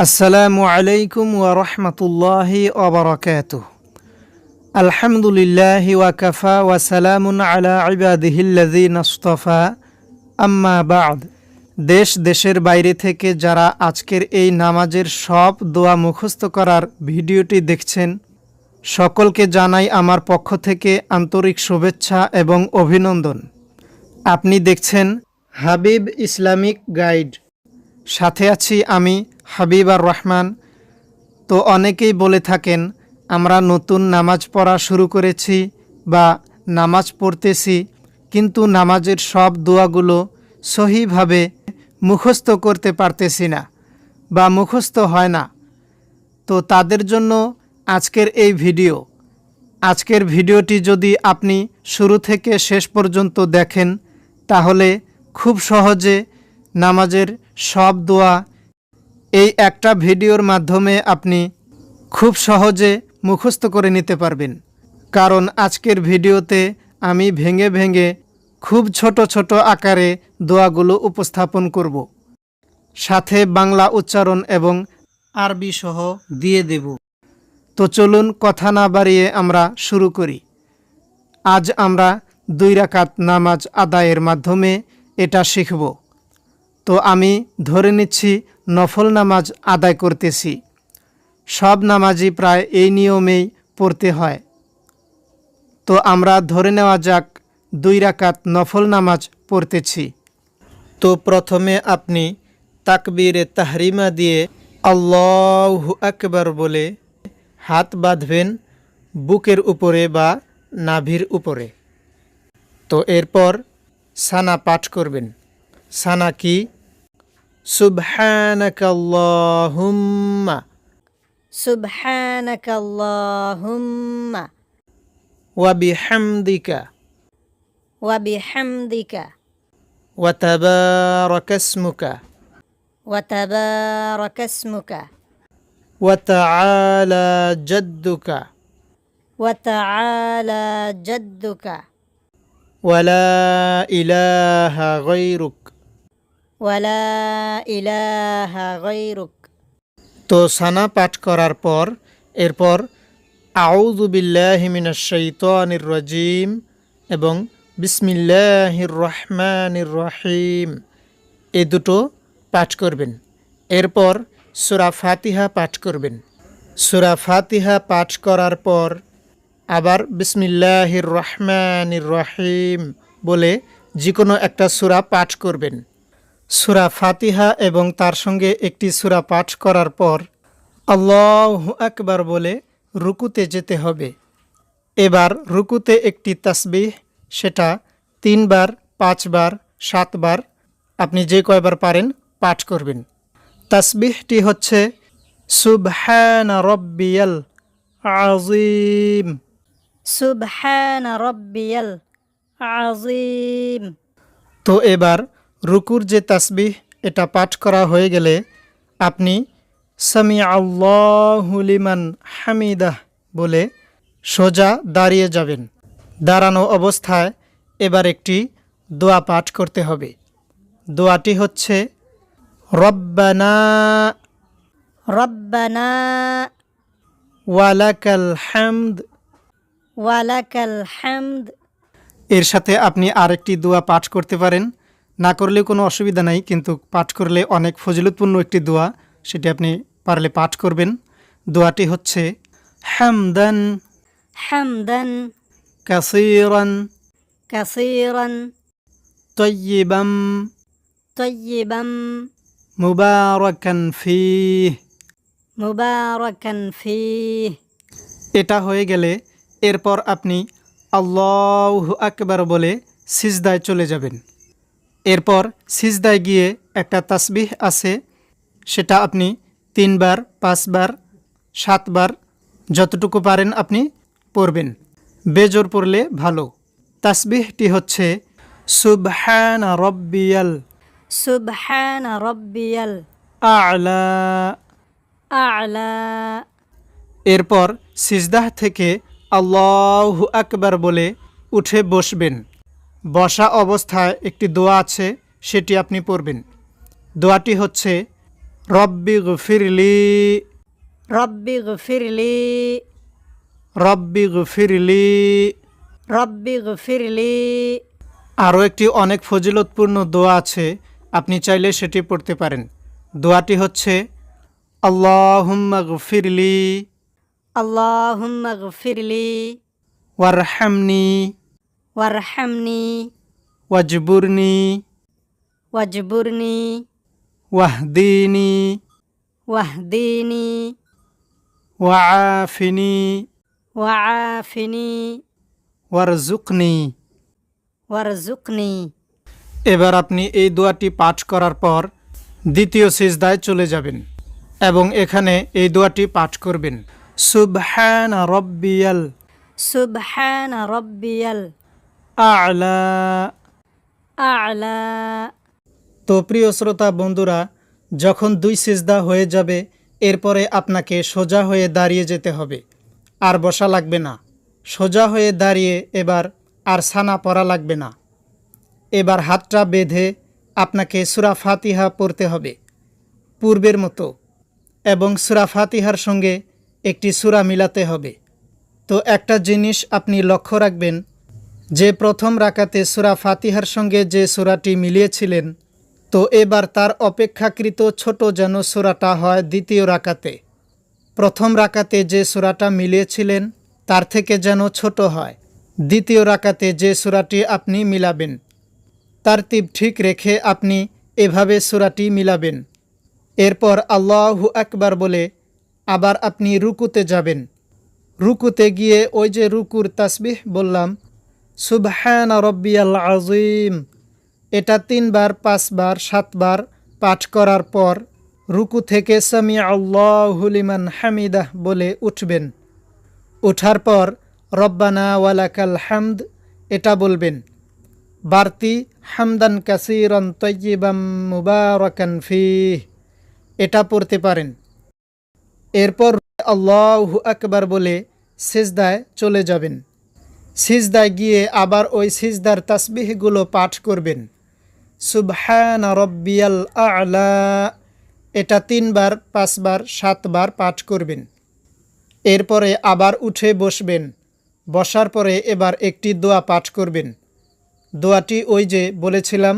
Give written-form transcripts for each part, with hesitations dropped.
আসসালামু আলাইকুম ওয়া রাহমাতুল্লাহি ওয়া বারাকাতুহু। আলহামদুলিল্লাহি ওয়া কাফা ওয়া সালামুন আলা ইবাদিহিল্লাযীনা ইসতাফা, আম্মা বা'দ। দেশের বাইরে থেকে যারা আজকের এই নামাজের সব দোয়া মুখস্থ করার ভিডিওটি দেখছেন, সকলকে জানাই আমার পক্ষ থেকে আন্তরিক শুভেচ্ছা এবং অভিনন্দন। আপনি দেখছেন হাবিব ইসলামিক গাইড, সাথে আছি আমি হাবিব আর রহমান। তো অনেকেই বলে থাকেন আমরা নতুন নামাজ পড়া শুরু করেছি বা নামাজ পড়তেছি, কিন্তু নামাজের সব দোয়াগুলো সহিভাবে মুখস্থ করতে পারতেছি না বা মুখস্থ হয় না। তো তাদের জন্য আজকের এই ভিডিও। আজকের ভিডিওটি যদি আপনি শুরু থেকে শেষ পর্যন্ত দেখেন, তাহলে খুব সহজে নামাজের সব দোয়া এই একটা ভিডিওর মাধ্যমে আপনি খুব সহজে মুখস্থ করে নিতে পারবেন। কারণ আজকের ভিডিওতে আমি ভেঙে ভেঙে খুব ছোট ছোট আকারে দোয়াগুলো উপস্থাপন করব, সাথে বাংলা উচ্চারণ এবং আরবি সহ দিয়ে দেব। তো চলুন কথা না বাড়িয়ে আমরা শুরু করি। আজ আমরা 2 রাকাত নামাজ আদায়ের মাধ্যমে এটা শিখব। তো আমি ধরে নিচ্ছি নফল নামাজ আদায় করতেছি। সব নামাজই প্রায় এই নিয়মেই পড়তে হয়। তো আমরা ধরে নেওয়া যাক 2 রাকাত নফল নামাজ পড়তেছি। তো প্রথমে আপনি তাকবীরে তাহরিমা দিয়ে আল্লাহু আকবার বলে হাত বাঁধবেন বুকের উপরে বা নাভির উপরে। তো এরপর সানা পাঠ করবেন। সানা কি? সুবহানাকাল্লাহুম্মা সুবহানাকাল্লাহুম্মা ওয়া বিহামদিকা ওয়া বিহামদিকা ওয়া তাবারাকাসমুকা ওয়া তাবারাকাসমুকা ওয়া তাআলা জাদ্দুকা ওয়া তাআলা জাদ্দুকা ওয়া লা ইলাহা গায়রুক। ওয়া লা ইলাহা গায়রুক। তো সানা পাঠ করার পর এরপর আউযু বিল্লাহি মিনাশ শাইতানির রাজিম এবং বিসমিল্লাহির রহমানির রহিম এই দুটো পাঠ করবেন। এরপর সূরা ফাতিহা পাঠ করবেন। সূরা ফাতিহা পাঠ করার পর আবার বিসমিল্লাহির রহমানির রহিম বলে যে কোনো একটা সূরা পাঠ করবেন। সূরা ফাতিহা এবং তার সঙ্গে একটি সূরা পাঠ করার পর আল্লাহু আকবার বলে রুকুতে যেতে হবে। এবার রুকুতে একটি তাসবিহ, সেটা 3 বার, 5 বার, 7 বার আপনি যে কয়বার পারেন পাঠ করবেন। তাসবিহটি হচ্ছে সুবহানা রাব্বিয়াল আযীম। সুবহানা রাব্বিয়াল আযীম। তো এবার রুকুর যে তাসবিহ এটা পাঠ করা হয়ে গেলে আপনি সামি আল্লাহু লিমান হামিদাহ বলে সোজা দাঁড়িয়ে যাবেন। দাঁড়ানো অবস্থায় এবার একটি দোয়া পাঠ করতে হবে। দোয়াটি হচ্ছে রব্বানা রব্বানা ওয়ালাকাল হামদ। ওয়ালাকাল হামদ। এর সাথে আপনি আরেকটি দোয়া পাঠ করতে পারেন, না করলেও কোনো অসুবিধা নাই, কিন্তু পাঠ করলে অনেক ফজিলতপূর্ণ একটি দোয়া, সেটি আপনি পারলে পাঠ করবেন। দোয়াটি হচ্ছে হামদান হামদান কাসীরান কাসীরান তাইয়্যিবাম তাইয়্যিবাম মুবারাকান ফীহ। মুবারাকান ফীহ। এটা হয়ে গেলে এরপর আপনি আল্লাহু আকবার বলে সিজদায় চলে যাবেন। এরপর সিজদায় গিয়ে একটা তাসবিহ আছে, সেটা আপনি 3 বার, 5 বার, 7 বার যতটুকু পারেন আপনি পড়বেন। বেজোর পড়লে ভালো। তাসবিহটি হচ্ছে সুবহানা রাব্বিয়াল সুবহানা রাব্বিয়াল আ'লা। আ'লা। এরপর সিজদাহ থেকে আল্লাহু আকবার বলে উঠে বসবেন। বসা অবস্থায় একটি দোয়া আছে, সেটি আপনি পড়বেন। দোয়াটি হচ্ছে রব্বি গফিরলি, ربي اغفر لي রব্বি গফিরলি। ربي اغفر لي আরও একটি অনেক ফজিলতপূর্ণ দোয়া আছে, আপনি চাইলে সেটি পড়তে পারেন। দোয়াটি হচ্ছে আল্লাহুম্মা গফিরলি اللهم اغفر لي ওয়ারহামনি وارحمني ওয়াজবুরনি واجبرني ওয়াহদিনি واهديني ওয়াআফিনি وعافني ওয়ারজুকনি। وارزقني এবার আপনি এই দোয়াটি পাঠ করার পর দ্বিতীয় সিজদায় চলে যাবেন এবং এখানে এই দোয়াটি পাঠ করবেন, সুবহান রব্বিয়াল سبحان ربي আ'লা। الأعلى তো প্রিয় শ্রোতা বন্ধুরা, যখন দুই সিজদা হয়ে যাবে এরপরে আপনাকে সোজা হয়ে দাঁড়িয়ে যেতে হবে, আর বসা লাগবে না। সোজা হয়ে দাঁড়িয়ে এবার আর সানা পড়া লাগবে না। এবার হাতটা বেঁধে আপনাকে সূরা ফাতিহা পড়তে হবে পূর্বের মতো, এবং সূরা ফাতিহার সঙ্গে একটি সূরা মিলাতে হবে। তো একটা জিনিস আপনি লক্ষ্য রাখবেন, যে প্রথম রাকাতে সূরা ফাতিহার সঙ্গে যে সূরাটি মিলিয়েছিলেন, তো এবার তার অপেক্ষাকৃত ছোট যেন সূরাটা হয় দ্বিতীয় রাকাতে। প্রথম রাকাতে যে সূরাটা মিলিয়েছিলেন তার থেকে যেন ছোট হয় দ্বিতীয় রাকাতে যে সূরাটি আপনি মিলাবেন। তারতিব ঠিক রেখে আপনি এভাবে সূরাটি মিলাবেন। এরপর আল্লাহু আকবার বলে আবার আপনি রুকুতে যাবেন। রুকুতে গিয়ে ওই যে রুকুর তাসবিহ বললাম, সুবহান রব্বিয়াল আযীম, এটা 3 বার 5 বার 7 বার পাঠ করার পর রুকু থেকে সামি আল্লাহু লিমান হামিদাহ বলে উঠবেন। ওঠার পর রব্বানা ওয়ালাকাল হামদ এটা বলবেন। বাড়তি হামদান কাসীরান তাইয়্যিবাম মুবারাকান ফীহ এটা পড়তে পারেন। এরপর আল্লাহু আকবার বলে সিজদায় চলে যাবেন। সিজদায় গিয়ে আবার ওই সিজদার তাসবিহগুলো পাঠ করবেন। সুবহান রব্বিয়াল আ'লা এটা 3 বার 5 বার 7 বার পাঠ করবেন। এরপরে আবার উঠে বসবেন। বসার পরে এবার একটি দোয়া পাঠ করবেন। দোয়াটি ওই যে বলেছিলাম,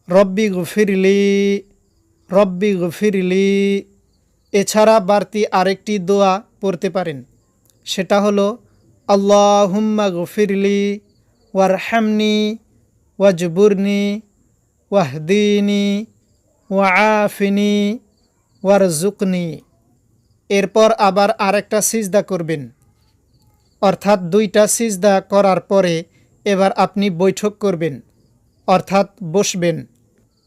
রব্বি গফিরলি, রব্বি গফিরলি। এছাড়া বাড়তি আরেকটি দোয়া পড়তে পারেন, সেটা হলো আল্লাহুম্মা গফিরলি ওয়ারহামনি ওয়াজবুরনি ওয়াহদিনি ওয়াআফিনি ওয়ারজুকনি। এরপর আবার আরেকটা সিজদা করবেন, অর্থাৎ 2টা সিজদা করার পরে এবার আপনি বৈঠক করবেন, অর্থাৎ বসবেন।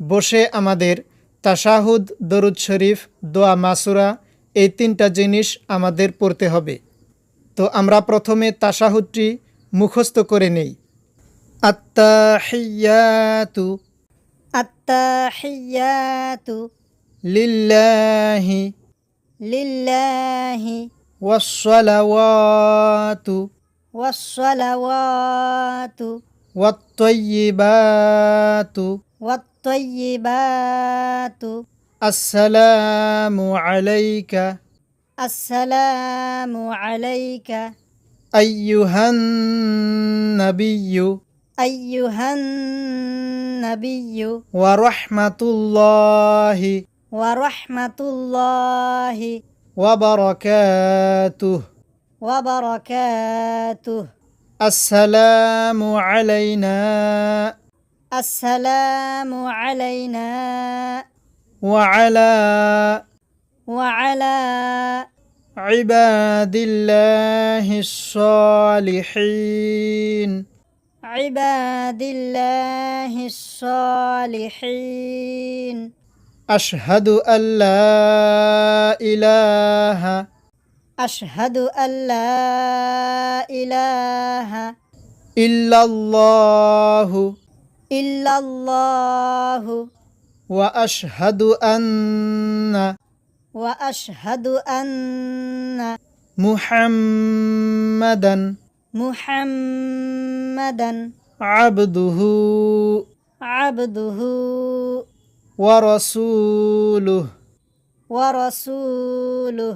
বসে আমাদের তাশাহুদ, দরুদ শরীফ, দোয়া মাসুরা এই 3টা জিনিস আমাদের পড়তে হবে। তো আমরা প্রথমে তাশাহুদটি মুখস্থ করে নেই। আত্তাহিয়াতু التحيات লিল্লাহি لله ওয়াসসালাওয়াতু والصلوات ওয়াত্তাইয়্যিবাতু والطيبات আসসালামু আলাইকা السلام عليك আইয়ুহান নাবিয়্যু أيها النبي ওয়া রাহমাতুল্লাহি ورحمة الله ওয়া বারাকাতুহু। وبركاته আসসালামু আলাইনা السلام علينا ওয়া আলা وعلى ইবাদিল্লাহিস সালিহিন। عباد الله الصالحين আশহাদু আল্লা ইলাহা أشهد أن لا إله ইল্লাল্লাহু إلا الله ওয়া আশহাদু আন্না وأشهد أن মুহাম্মাদান محمدا আবদুহু عبده ওয়া রাসূলুহু ورسوله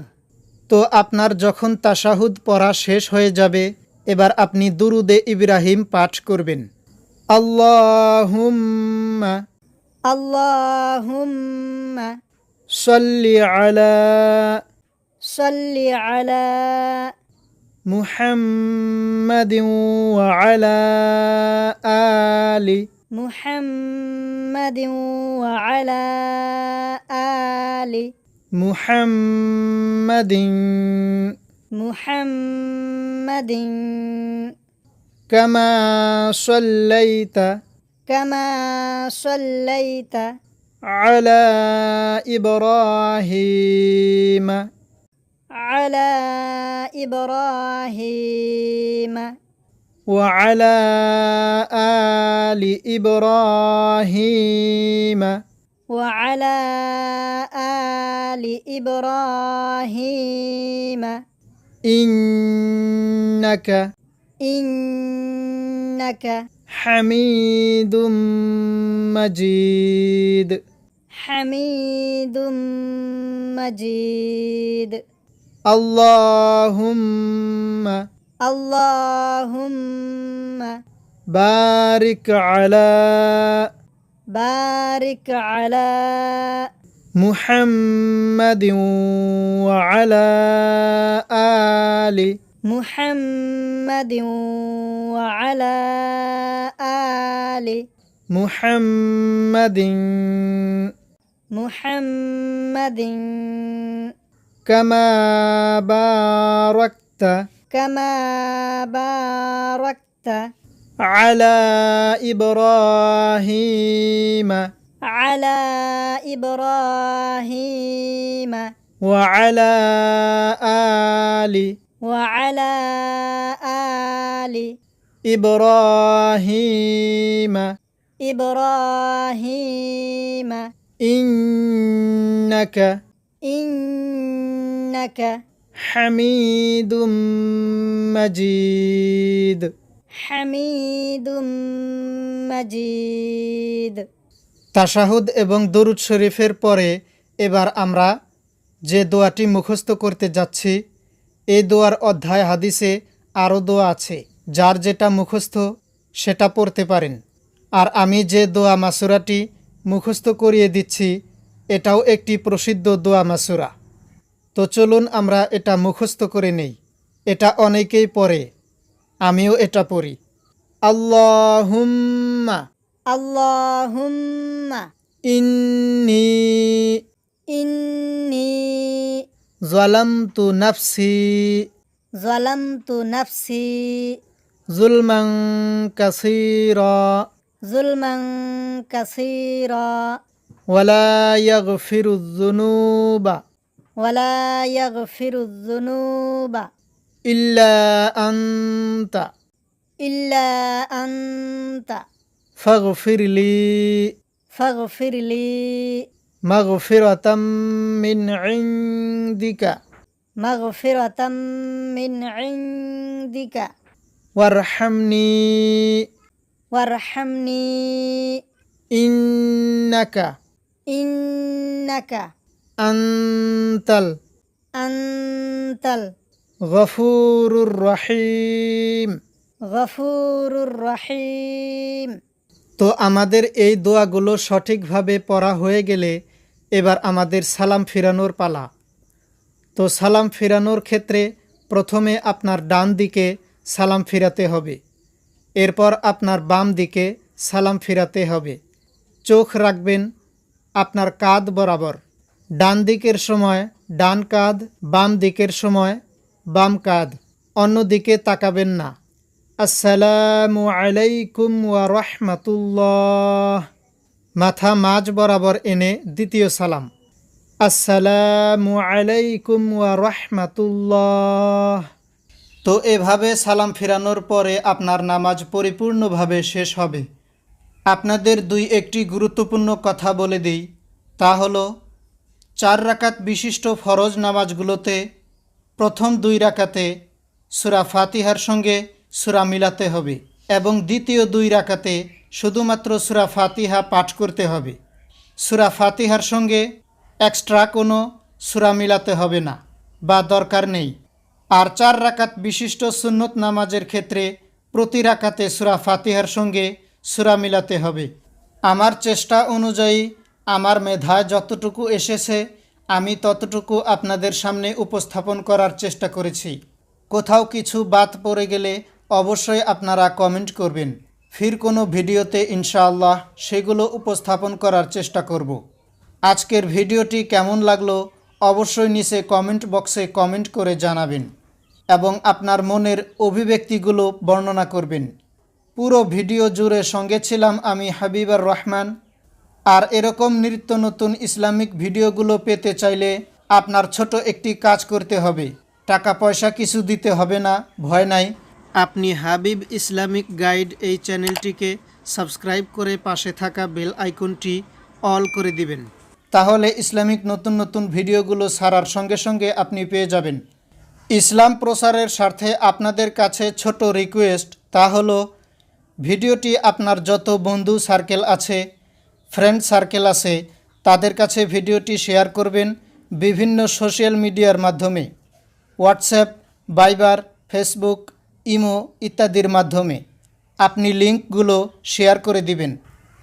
তো আপনার যখন তাশাহুদ পড়া শেষ হয়ে যাবে এবার আপনি দুরুদে ইব্রাহিম পাঠ করবেন। আল্লাহুম্মা اللهم সাল্লি আলা صل على মুহাম্মাদিন ওয়া আলা আলি محمد وعلى آل মুহাম্মাদিন محمد কামা সাল্লাইতা كما صليت আলা ইব্রাহিম على إبراهيم وعلى آل إبراهيم وعلى آل إبراهيم إنك إنك حميد مجيد حميد مجيد اللهم اللهم بارك على محمد وعلى آل محمد وعلى آل محمد محمد كما باركت كما باركت على إبراهيم على إبراهيم وعلى وعلى آل إبراهيم إبراهيم إنك إنك حميد مجيد حميد مجيد তাশাহুদ এবং দরুদ শরীফের পরে এবার আমরা যে দোয়াটি মুখস্থ করতে যাচ্ছি এই দোয়ার অধ্যায় হাদিসে আরও দোয়া আছে, যার যেটা মুখস্থ সেটা পড়তে পারেন। আর আমি যে দোয়া মাসুরাটি মুখস্থ করিয়ে দিচ্ছি এটাও একটি প্রসিদ্ধ দোয়া মাসুরা। তো চলুন আমরা এটা মুখস্থ করে নেই। এটা অনেকেই পড়ে, আমিও এটা পড়ি। আল্লাহুম্মা اللهم ইন্নী إني যালামতু নাফসি ظلمت نفسي যুলমান কাসীরা ظلما كثيرا ওয়ালা ইয়াগফিরুয যুনুবা ولا يغفر الذنوب ইল্লা আনতা إلا أنت ফাগফিরলি فاغفر لي মাগফিরাতাম মিন ইনদিকা مغفرة من عندك ওয়ারহামনি وارحمني ইন্নাকা إنك আনতাল أنت গফুরুর রহিম। الغفور الرحيم তো আমাদের এই দোয়াগুলো সঠিকভাবে পড়া হয়ে গেলে এবার আমাদের সালাম ফিরানোর পালা। তো সালাম ফিরানোর ক্ষেত্রে প্রথমে আপনার ডান দিকে সালাম ফিরাতে হবে, এরপর আপনার বাম দিকে সালাম ফিরাতে হবে। চোখ রাখবেন আপনার কাঁধ বরাবর, ডান দিকের সময় ডান কাঁধ, বাম দিকের সময় বাম কাঁধ, অন্য দিকে তাকাবেন না। আসসালামু আলাইকুম ওয়া রাহমাতুল্লাহ, মাথা মাঝ বরাবর এনে দ্বিতীয় সালাম। আসসালামু আলাইকুম ওয়া রাহমাতুল্লাহ। তো এভাবে সালাম ফিরানোর পরে আপনার নামাজ পরিপূর্ণভাবে শেষ হবে। আপনাদের একটি গুরুত্বপূর্ণ কথা বলে দিই, তা হলো 4 রাকাত বিশিষ্ট ফরজ নামাজগুলোতে প্রথম 2 রাকাতে সূরা ফাতিহার সঙ্গে সূরা মিলাতে হবে এবং দ্বিতীয় 2 রাকাতে শুধুমাত্র সূরা ফাতিহা পাঠ করতে হবে। সূরা ফাতিহার সঙ্গে এক্সট্রা কোনো সূরা মিলাতে হবে না বা দরকার নেই। আর 4 রাকাত বিশিষ্ট সুন্নত নামাজের ক্ষেত্রে প্রতি রাকাতে সূরা ফাতিহার সঙ্গে সূরা মিলাতে হবে। আমার চেষ্টা অনুযায়ী আমার মেধায় যতটুকু এসেছে আমি ততটুকু আপনাদের সামনে উপস্থাপন করার চেষ্টা করেছি। কোথাও কিছু বাদ পড়ে গেলে অবশ্যই আপনারা কমেন্ট করবেন। ফির কোনো ভিডিওতে ইনশাআল্লাহ সেগুলো উপস্থাপন করার চেষ্টা করব। আজকের ভিডিওটি কেমন লাগলো অবশ্যই নিচে কমেন্ট বক্সে কমেন্ট করে জানাবেন এবং আপনার মনের অভিব্যক্তিগুলো বর্ণনা করবেন। পুরো ভিডিও জুড়ে সঙ্গে ছিলাম আমি হাবিবুর রহমান। আর এরকম নিত্য নতুন ইসলামিক ভিডিওগুলো পেতে চাইলে আপনার ছোট একটি কাজ করতে হবে। টাকা পয়সা কিছু দিতে হবে না, ভয় নাই। আপনি হাবিব ইসলামিক গাইড এই চ্যানেলটিকে সাবস্ক্রাইব করে পাশে থাকা বেল আইকনটি অল করে দিবেন। তাহলে ইসলামিক নতুন নতুন ভিডিওগুলো ছাড়ার সঙ্গে সঙ্গে আপনি পেয়ে যাবেন। ইসলাম প্রচারের স্বার্থে আপনাদের কাছে ছোট রিকোয়েস্ট, তা হলো ভিডিওটি আপনার যত বন্ধু সার্কেল আছে, ফ্রেন্ড সার্কেল আছে, তাদের কাছে ভিডিওটি শেয়ার করবেন বিভিন্ন সোশ্যাল মিডিয়ার মাধ্যমে, হোয়াটসঅ্যাপ, ভাইবার, ফেসবুক, ইমো ইত্যাদির মাধ্যমে আপনি লিঙ্কগুলো শেয়ার করে দিবেন।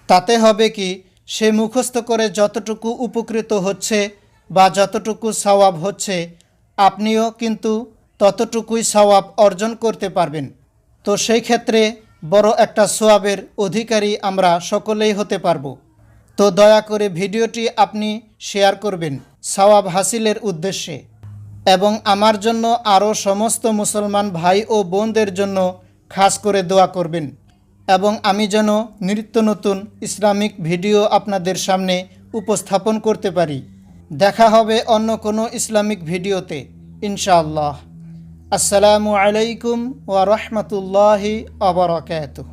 তাতে হবে কি, সে মুখস্থ করে যতটুকু উপকৃত হচ্ছে বা যতটুকু সওয়াব হচ্ছে, আপনিও কিন্তু ততটুকুই সওয়াব অর্জন করতে পারবেন। তো সেই ক্ষেত্রে বড় একটা সওয়াবের অধিকারী আমরা সকলেই হতে পারবো। তো দয়া করে ভিডিওটি আপনি শেয়ার করবেন সওয়াব হাসিলের উদ্দেশ্যে, এবং আমার জন্য আরও সমস্ত মুসলমান ভাই ও বোনদের জন্য খাস করে দোয়া করবেন, এবং আমি যেন নিত্য নতুন ইসলামিক ভিডিও আপনাদের সামনে উপস্থাপন করতে পারি। দেখা হবে অন্য কোনো ইসলামিক ভিডিওতে ইনশাআল্লাহ। আসসালামু আলাইকুম ওয়া রাহমাতুল্লাহি ওয়া বারাকাতুহু।